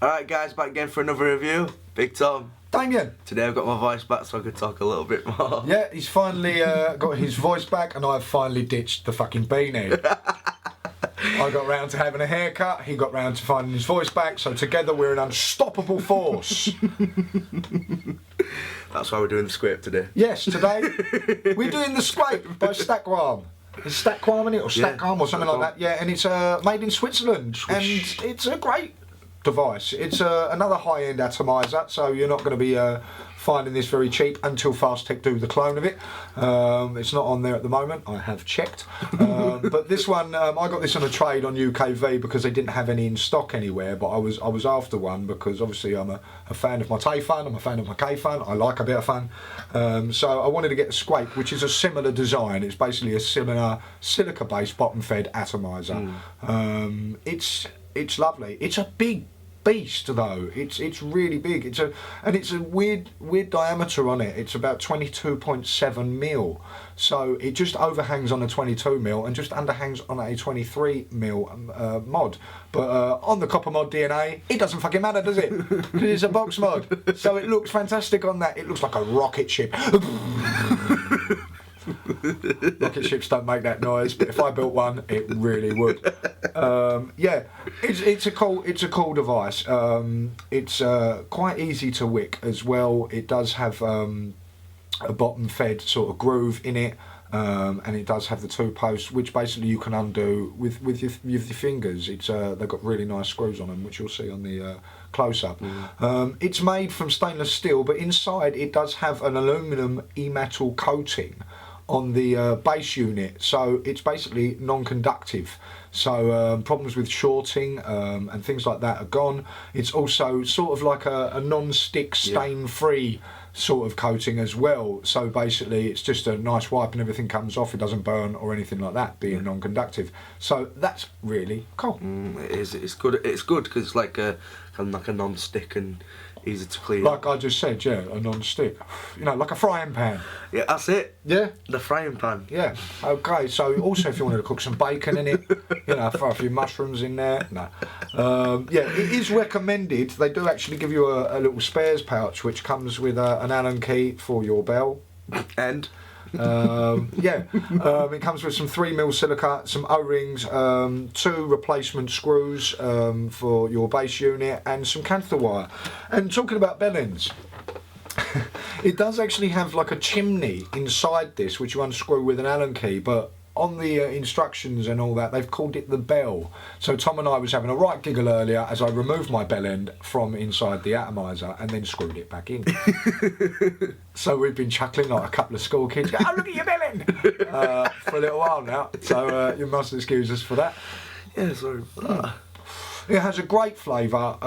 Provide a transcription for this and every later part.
Alright guys, back again for another review. Big Tom. Damien. Today I've got my voice back so I can talk a little bit more. Yeah, he's finally got his voice back and I've finally ditched the fucking beanie. I got round to having a haircut, he got round to finding his voice back, so together we're an unstoppable force. That's why we're doing the Squape today. Yes, today we're doing the Squape by Stattqualm. It's Stattqualm, isn't it? Or Stattqualm or something like that. Yeah, and it's made in Switzerland. And it's a great device. It's another high-end atomiser, so you're not going to be finding this very cheap until Fastech do the clone of it. It's not on there at the moment, I have checked. But this one, I got this on a trade on UKV because they didn't have any in stock anywhere, but I was after one because obviously I'm a fan of my Tayfun, I'm a fan of my K-Fun, I like a bit of fun. So I wanted to get the Squape, which is a similar design. It's basically a similar silica-based bottom-fed atomiser. It's lovely. It's a big beast though. It's really big. It's a weird diameter on it. It's about 22.7 mil. So it just overhangs on a 22 mil and just underhangs on a 23 mil mod. But on the copper mod DNA, it doesn't fucking matter, does it? Because it's a box mod. So it looks fantastic on that. It looks like a rocket ship. Rocket ships don't make that noise, but if I built one, it really would. Yeah, it's a cool device. It's quite easy to wick as well. It does have a bottom fed sort of groove in it, and it does have the two posts, which basically you can undo with your fingers. It's they've got really nice screws on them, which you'll see on the close-up. It's made from stainless steel, but inside it does have an aluminium e-metal coating on the base unit, so it's basically non-conductive, so problems with shorting and things like that are gone. It's also sort of like a non-stick, stain-free sort of coating as well, so basically it's just a nice wipe and everything comes off. It doesn't burn or anything like that, being non-conductive, so that's really cool. It is. It's good because it's like a kind of like a non-stick and easy to clean. Like I just said, yeah, a non-stick. You know, like a frying pan. Yeah, that's it. Yeah? The frying pan. Yeah. Okay, so also if you wanted to cook some bacon in it, you know, throw a few mushrooms in there. No. Yeah, it is recommended. They do actually give you a little spares pouch which comes with an Allen key for your bell. And? It comes with some 3mm silica, some O-rings, 2 replacement screws for your base unit, and some canther wire. And talking about bell ends, it does actually have like a chimney inside this, which you unscrew with an Allen key, but on the instructions and all that, they've called it the bell. So Tom and I was having a right giggle earlier as I removed my bell end from inside the atomiser and then screwed it back in. So we've been chuckling like a couple of school kids. Go, oh, look at your bell end! For a little while now. So you must excuse us for that. Yeah, sorry. It has a great flavour.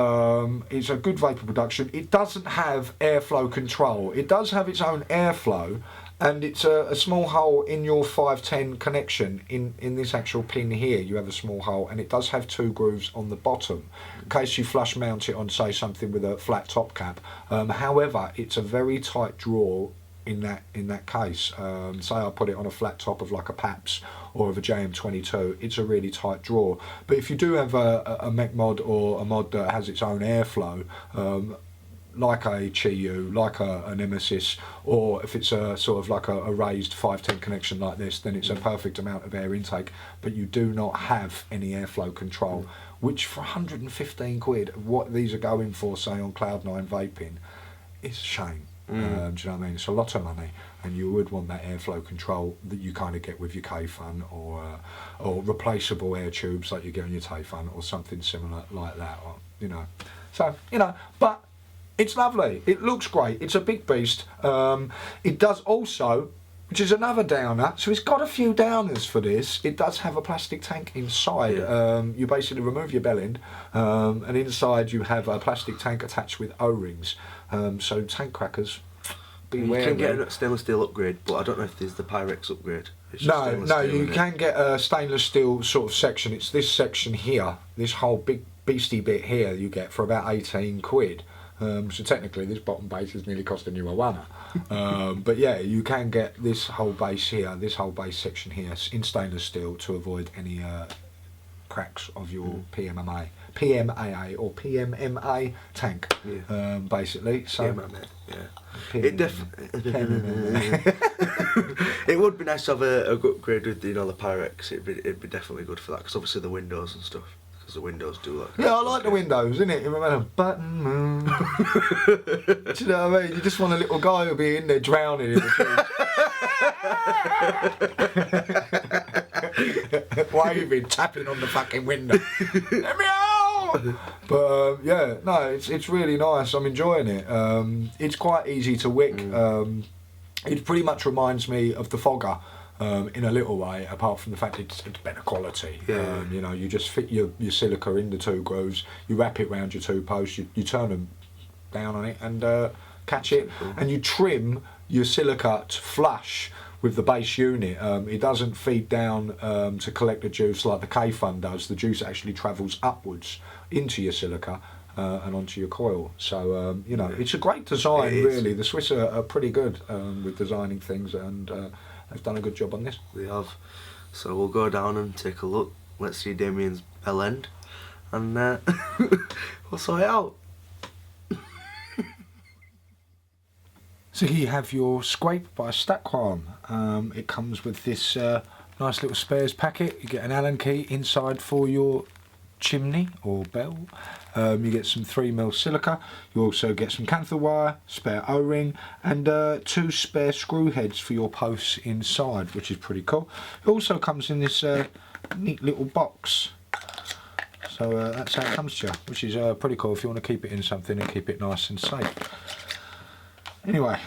It's a good vapour production. It doesn't have airflow control. It does have its own airflow, and it's a small hole in your 510 connection in this actual pin here. You have a small hole, and it does have 2 grooves on the bottom in case you flush mount it on, say, something with a flat top cap. However, it's a very tight draw in that case. Say I put it on a flat top of like a PAPS or of a JM22, it's a really tight draw. But if you do have a mech mod or a mod that has its own airflow, like a Chiyu, like a Nemesis, or if it's a sort of like a raised 510 connection like this, then it's a perfect amount of air intake, but you do not have any airflow control, which for 115 quid, what these are going for, say on Cloud9 vaping, is a shame. Do you know what I mean? It's a lot of money, and you would want that airflow control that you kind of get with your K-Fun, or replaceable air tubes like you get on your Tayfun, or something similar like that, or, you know. So, you know, but it's lovely. It looks great. It's a big beast. It does also, which is another downer, so it's got a few downers for this. It does have a plastic tank inside. You basically remove your bell end, and inside you have a plastic tank attached with O-rings. So tank crackers, beware. You can get a stainless steel upgrade, but I don't know if there's the Pyrex upgrade. It's just No, you can get a stainless steel sort of section. It's this section here, this whole big beastie bit here you get for about 18 quid. So technically this bottom base is nearly costing you a wanna. But yeah, you can get this whole base here, this whole base section here in stainless steel to avoid any cracks of your PMAA or PMMA tank, basically. So PMMA, it definitely. It would be nice to have a good upgrade with the Pyrex. It'd be definitely good for that, because obviously the windows and stuff. Because the windows do look. Yeah, I like the windows, innit? You remember button moon. Do you know what I mean? You just want a little guy who'll be in there drowning in the trees. Waving, tapping on the fucking window. Let me out! But yeah, no, it's really nice. I'm enjoying it. It's quite easy to wick. It pretty much reminds me of the Fogger. In a little way, apart from the fact it's better quality. You know, you just fit your silica in the 2 grooves, you wrap it round your 2 posts, you turn them down on it and catch it, and you trim your silica flush with the base unit. It doesn't feed down to collect the juice like the K-Fun does. The juice actually travels upwards into your silica and onto your coil. So, you know, it's a great design, really. The Swiss are pretty good with designing things, and they've done a good job on this. They have. So we'll go down and take a look. Let's see Damien's bell end, and we'll sort it out. So here you have your Squape by Stattqualm. It comes with this nice little spares packet. You get an Allen key inside for your chimney or bell. You get some 3mm silica. You also get some cantha wire, spare O-ring, and 2 spare screw heads for your posts inside, which is pretty cool. It also comes in this neat little box. So that's how it comes to you, which is pretty cool if you want to keep it in something and keep it nice and safe. Anyway,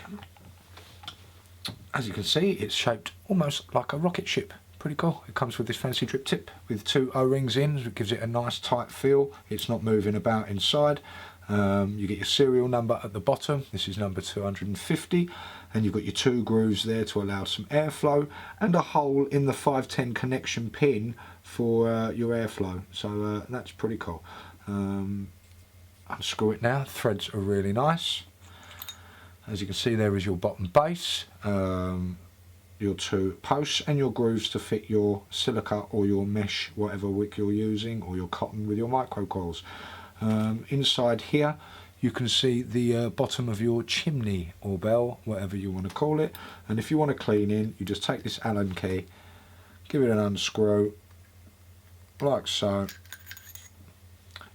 as you can see, it's shaped almost like a rocket ship. Pretty cool. It comes with this fancy drip tip with 2 O-rings in, which gives it a nice tight feel. It's not moving about inside. You get your serial number at the bottom. This is number 250, and you've got your 2 grooves there to allow some airflow, and a hole in the 510 connection pin for your airflow. So that's pretty cool. Unscrew it now. Threads are really nice. As you can see, there is your bottom base, your 2 posts, and your grooves to fit your silica or your mesh, whatever wick you're using, or your cotton with your micro coils. Inside here you can see the bottom of your chimney or bell, whatever you want to call it, and if you want to clean in, you just take this Allen key, give it an unscrew like so,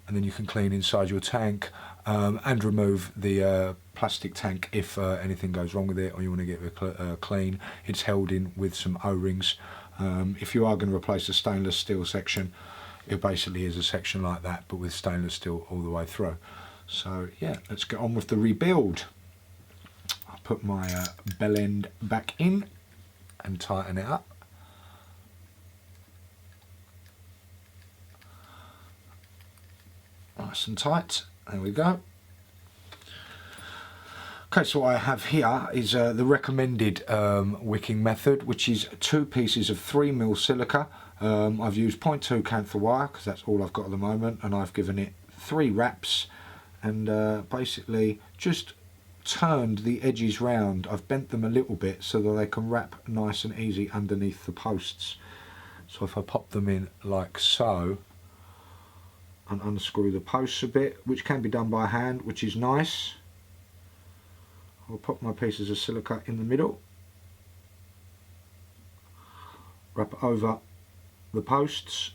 and then you can clean inside your tank and remove the plastic tank if anything goes wrong with it, or you want to get it clean. It's held in with some O-rings. If you are going to replace the stainless steel section, it basically is a section like that, but with stainless steel all the way through. So yeah, let's get on with the rebuild. I'll put my bell end back in and tighten it up. Nice and tight. There we go. Okay, so what I have here is the recommended wicking method, which is 2 pieces of 3mm silica. I've used 0.2 cantha wire because that's all I've got at the moment, and I've given it 3 wraps, and basically just turned the edges round. I've bent them a little bit so that they can wrap nice and easy underneath the posts. So if I pop them in like so and unscrew the posts a bit, which can be done by hand, which is nice, I'll pop my pieces of silica in the middle, wrap it over the posts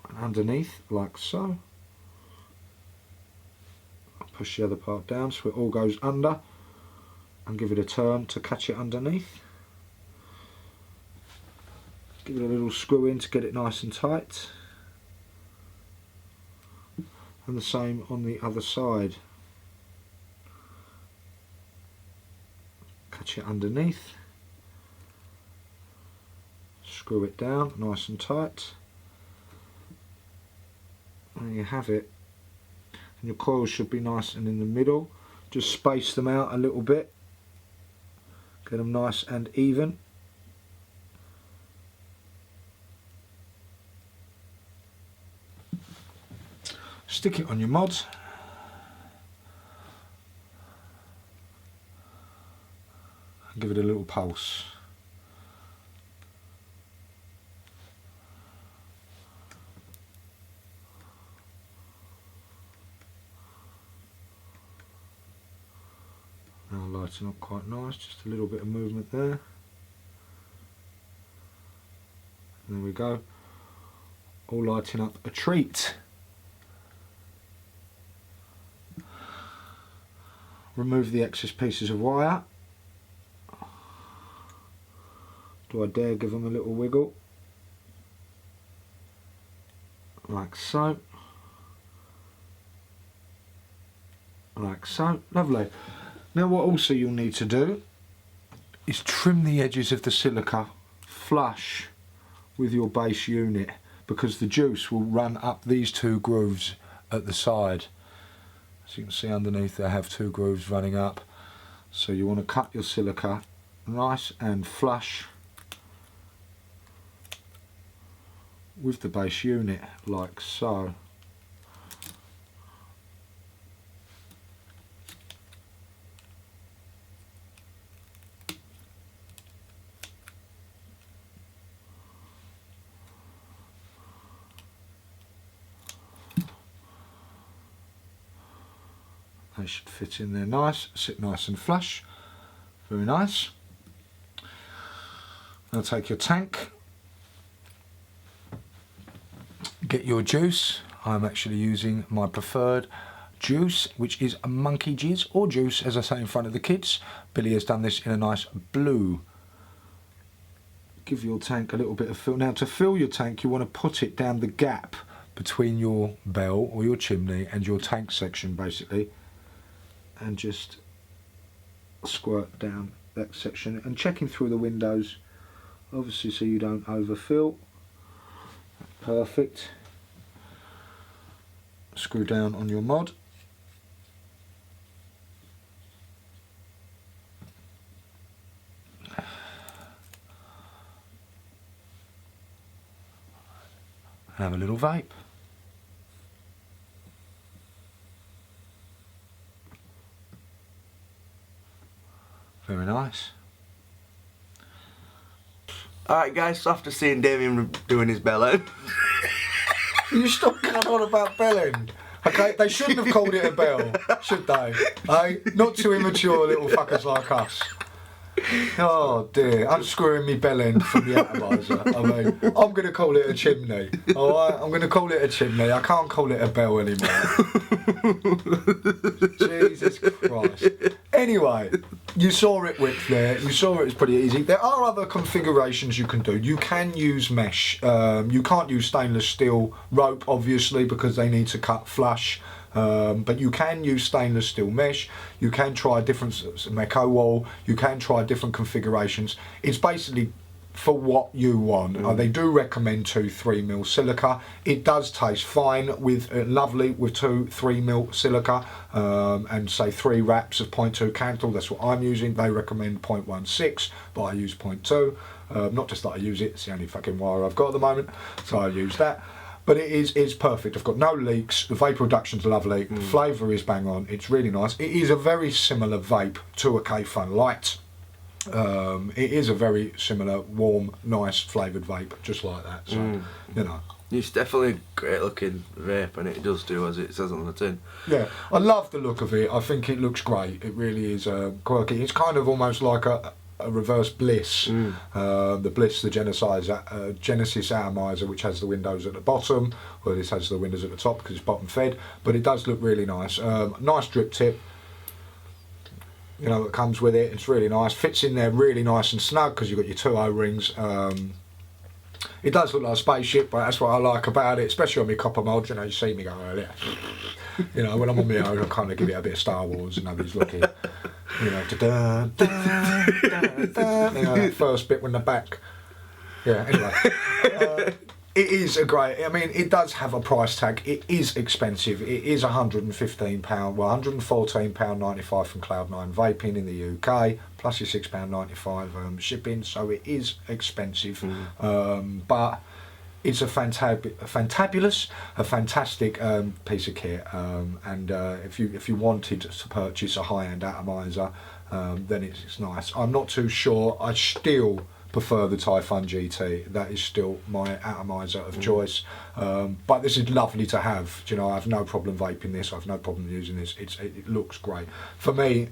and underneath like so. I'll push the other part down so it all goes under, and give it a turn to catch it underneath. Give it a little screw in to get it nice and tight, and the same on the other side. Catch it underneath, screw it down nice and tight, and there you have it. And your coils should be nice and in the middle. Just space them out a little bit, get them nice and even. Stick it on your mods. Give it a little pulse. lighting up quite nice, just a little bit of movement there. There we go. All lighting up a treat. Remove the excess pieces of wire. Do I dare give them a little wiggle? Like so. Like so. Lovely. Now what also you'll need to do is trim the edges of the silica flush with your base unit, because the juice will run up these two grooves at the side. As you can see underneath, they have two grooves running up. So you want to cut your silica nice and flush with the base unit, like so. They should fit in there nice, sit nice and flush. Very nice. Now take your tank, get your juice. I'm actually using my preferred juice, which is a monkey jizz, or juice as I say in front of the kids. Billy has done this in a nice blue. Give your tank a little bit of fill. Now to fill your tank, you want to put it down the gap between your bell or your chimney and your tank section, basically, and just squirt down that section, and checking through the windows obviously so you don't overfill. Perfect. Screw down on your mod. Have a little vape. Very nice. Alright guys, so after seeing Damien doing his bell end. You stop going on about bell end. Okay, they shouldn't have called it a bell, should they? Hey, not too immature little fuckers like us. Oh dear, unscrewing me bell end from the atomiser. I mean, I'm going to call it a chimney. Alright, I'm going to call it a chimney. I can't call it a bell anymore. Jesus Christ. Anyway, you saw it width there. You saw it was pretty easy. There are other configurations you can do. You can use mesh. You can't use stainless steel rope, obviously, because they need to cut flush. But you can use stainless steel mesh. You can try different Meco wall. You can try different configurations. It's basically for what you want. They do recommend 2-3mm silica. It does taste fine with lovely with 2-3mm silica, and say 3 wraps of 0.2 Cantle. That's what I'm using. They recommend 0.16, but I use 0.2. Not just that I use it, it's the only fucking wire I've got at the moment, so I use that. But it's perfect. I've got no leaks. The vape reduction's lovely. The flavour is bang on. It's really nice. It is a very similar vape to a K-Fun Light. It is a very similar, warm, nice flavoured vape, just like that. So, you know. It's definitely a great looking vape, and it does do as it says on the tin. Yeah, I love the look of it. I think it looks great. It really is quirky. It's kind of almost like a reverse Bliss. The Bliss, the Genesis atomiser, which has the windows at the bottom. Well, this has the windows at the top because it's bottom fed, but it does look really nice. Nice drip tip. You know, it comes with it. It's really nice. Fits in there really nice and snug because you've got your 2 O-rings. It does look like a spaceship, but that's what I like about it, especially on my copper mod. You know, you see me go earlier. You know, when I'm on my own, I kind of give it a bit of Star Wars and nobody's looking. You know, da-da, da, da, da, you know, that first bit when the back. Yeah, anyway. It is a great, I mean, it does have a price tag. It is expensive. It is £115, well, £114.95 from Cloud9 Vaping in the UK, plus your £6.95 shipping, so it is expensive. But it's a fantastic piece of kit. And if you wanted to purchase a high-end atomiser, then it's nice. I'm not too sure. I still prefer the Typhoon GT. That is still my atomiser of choice. But this is lovely to have. Do you know, I have no problem vaping this. I have no problem using this. It looks great. For me,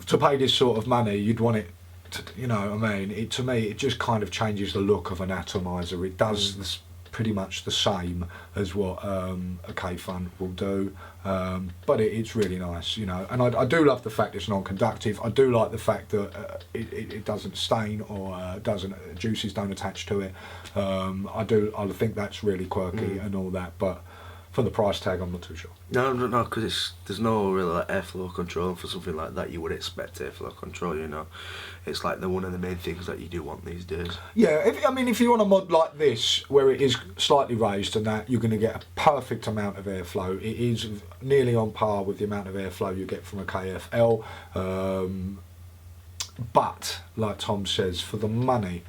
to pay this sort of money, you'd want it to, you know what I mean? To me, it just kind of changes the look of an atomiser. It does this pretty much the same as what a K-Fun will do, but it's really nice, you know. And I do love the fact it's non-conductive. I do like the fact that it doesn't stain or juices don't attach to it. I think that's really quirky and all that, but for the price tag, I'm not too sure. No, because there's no real like, airflow control for something like that. You would expect airflow control, you know. It's like one of the main things that you do want these days. Yeah, if you want a mod like this, where it is slightly raised and that, you're going to get a perfect amount of airflow. It is nearly on par with the amount of airflow you get from a KFL. But, like Tom says, for the money,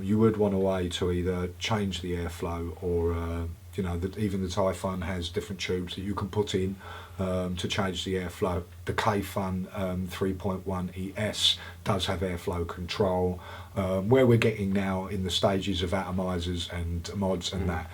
you would want a way to either change the airflow or... you know, even the Typhon has different tubes that you can put in to change the airflow. The K-Fun 3.1 ES does have airflow control. Where we're getting now in the stages of atomisers and mods and that,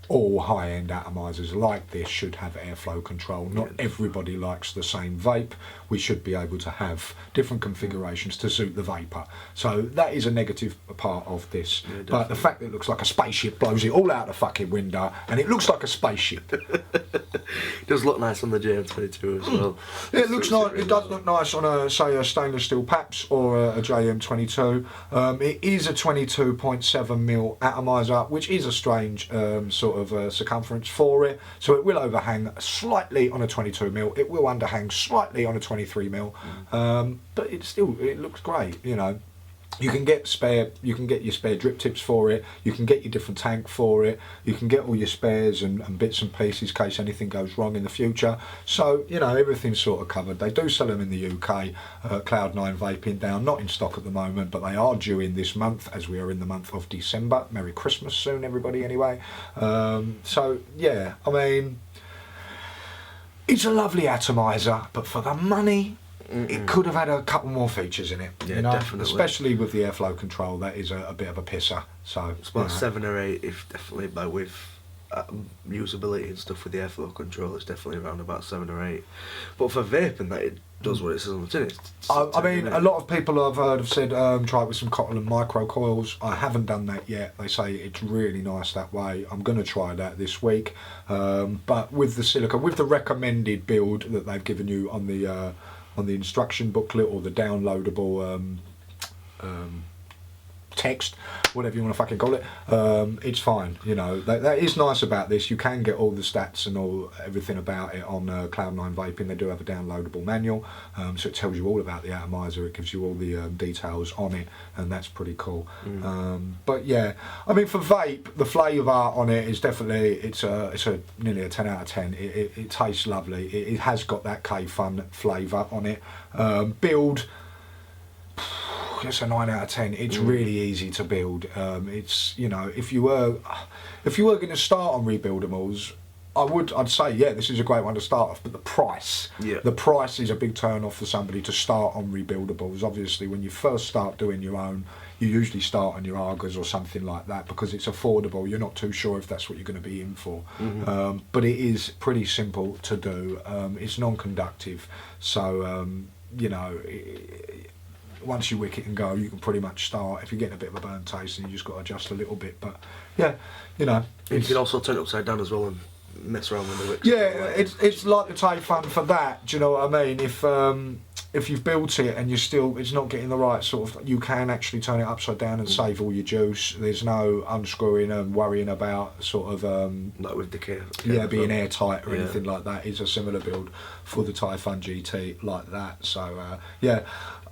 all high-end atomisers like this should have airflow control. Not everybody likes the same vape. We should be able to have different configurations to suit the vapor. So that is a negative part of this. Yeah, but the fact that it looks like a spaceship blows it all out the fucking window, and it looks like a spaceship. It does look nice on the JM22 as well. Yeah, it looks nice. It does look nice on a stainless steel PAPS or a JM22. It is a 22.7mm atomiser, which is a strange sort of circumference for it. So it will overhang slightly on a 22mm. It will underhang slightly on a 23mm. But it looks great. You know. You can get your spare drip tips for it, you can get your different tank for it, you can get all your spares and bits and pieces in case anything goes wrong in the future. So, you know, everything's sort of covered. They do sell them in the UK, Cloud9 Vaping down, not in stock at the moment, but they are due in this month, as we are in the month of December. Merry Christmas soon, everybody, anyway. So, yeah, I mean, it's a lovely atomiser, but for the money... It could have had a couple more features in it, yeah, you know? Definitely. Especially with the airflow control. That is a bit of a pisser. So it's about 7 or 8, if definitely, but with usability and stuff with the airflow control, it's definitely around about 7 or 8. But for vaping, that it does what it says on the tin. I mean, a lot of people I've heard have said try it with some Cotton micro coils. I haven't done that yet. They say it's really nice that way. I'm going to try that this week. But with the silicone, with the recommended build that they've given you on the instruction booklet or the downloadable text, whatever you want to fucking call it, it's fine. You know, that is nice about this. You can get all the stats and everything about it on Cloud9 Vaping. They do have a downloadable manual, so it tells you all about the atomiser. It gives you all the details on it, and that's pretty cool. But yeah, I mean, for vape, the flavour on it is definitely it's a nearly a 10 out of 10. It tastes lovely. It has got that K-Fun flavour on it. Build. It's a 9 out of 10. It's really easy to build. It's, you know, if you were going to start on rebuildables, I'd say, yeah, this is a great one to start off. But the price is a big turn off for somebody to start on rebuildables. Obviously, when you first start doing your own, you usually start on your Argas or something like that because it's affordable. You're not too sure if that's what you're going to be in for. But it is pretty simple to do. It's non-conductive, so you know. Once you wick it and go, you can pretty much start. If you're getting a bit of a burn taste, then you just got to adjust a little bit. But yeah, you know, you can also turn it upside down as well and mess around with the wicks. Yeah, it's like the Typhon for that. Do you know what I mean? If you've built it and it's not getting the right sort of, you can actually turn it upside down and save all your juice. There's no unscrewing and worrying about sort of like with the being airtight or anything like that. It's a similar build for the Typhon GT like that. So yeah.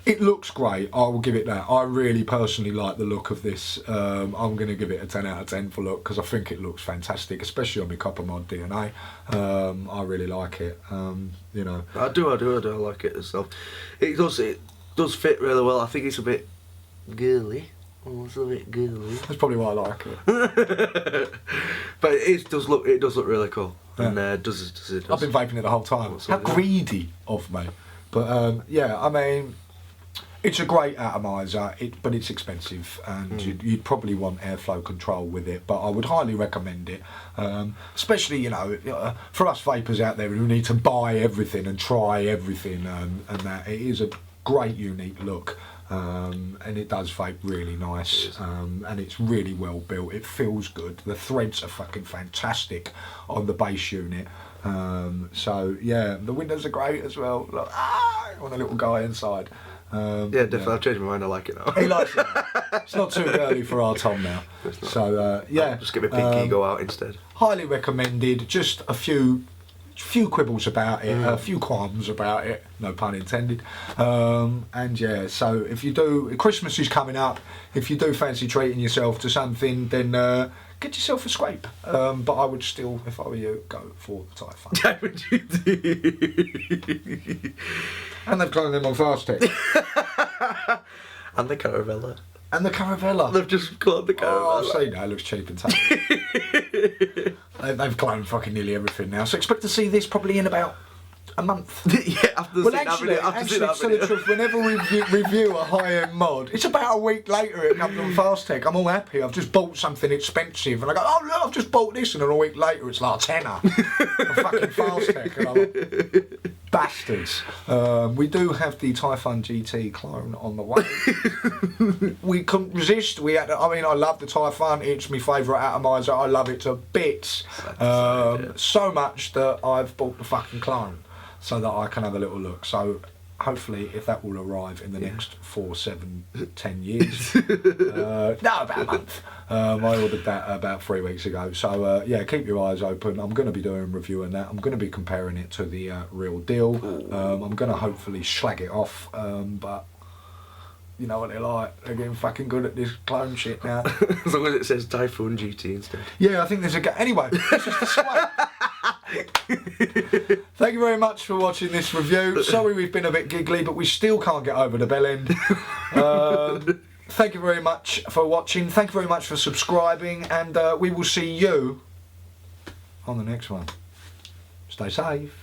It looks great, I will give it that. I really personally like the look of this. I'm going to give it a 10 out of 10 for look because I think it looks fantastic, especially on my Copper Mod DNA. I really like it, you know. I do like it itself. It does fit really well. I think it's a bit girly. Oh, it's a bit girly. That's probably why I like it. But it does look really cool. Yeah. And does it. I've been vaping it the whole time. How greedy of me. But yeah, I mean... It's a great atomiser, but it's expensive, and you'd probably want airflow control with it. But I would highly recommend it, especially, you know, for us vapors out there who need to buy everything and try everything, and that it is great unique look. And it does vape really nice, and it's really well built. It feels good. The threads are fucking fantastic on the base unit. So yeah, the windows are great as well. Look, I want a little guy inside. Yeah, definitely. Yeah. I've changed my mind. I like it now. He likes it. It's not too early for our Tom now. So yeah, I'll just get my pinky go out instead. highly recommended. Just a few quibbles about it, a few qualms about it, no pun intended. And yeah, so if you do, Christmas is coming up. If you do fancy treating yourself to something, then get yourself a Squape. But I would still, if I were you, go for the Typhoon. And they've cloned them on Fast Tech. And the Caravella. And the Caravella. They've just cloned the Caravella. Oh, I've seen that. It looks cheap and tasty. They've cloned fucking nearly everything now. So expect to see this probably in about a month. Yeah, after Well, actually, the truth, whenever we review a high-end mod, it's about a week later it comes on Fast Tech. I'm all happy. I've just bought something expensive, and I go, oh look, I've just bought this, and then a week later it's like a tenner. A fucking Fast Tech, and I'm like, bastards. We do have the Typhoon GT clone on the way. We couldn't resist. I love the Typhoon. It's my favourite atomiser. I love it to bits. So much that I've bought the fucking clone, so that I can have a little look. So hopefully, if that will arrive in the next 4, 7, 10 years, no, about a month. I ordered that about 3 weeks ago. So yeah, keep your eyes open. I'm going to be doing a review on that. I'm going to be comparing it to the real deal. I'm going to hopefully slag it off, but you know what they're like. They're getting fucking good at this clone shit now. As long as it says Typhoon GT instead. Yeah, I think there's a... Anyway, it's just a Squape. Thank you very much for watching this review. Sorry we've been a bit giggly, but we still can't get over the bell end. Thank you very much for watching. Thank you very much for subscribing, and we will see you on the next one. Stay safe.